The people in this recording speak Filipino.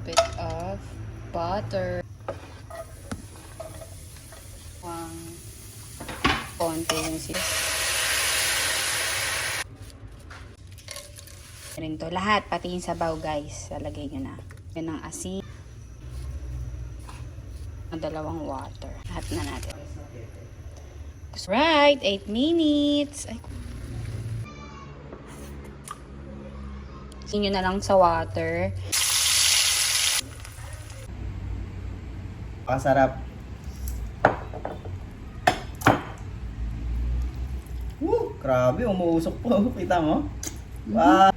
bit of butter. Konti yung rin to. Lahat, pati yung sabaw guys. Lalagay nyo na. Yan ang asin. Dalawang water. Lahat na natin. Right, 8 minutes. Ay. Asin nyo na lang sa water. Pasarap. Grabe, umuusok po. Kita mo? Wow.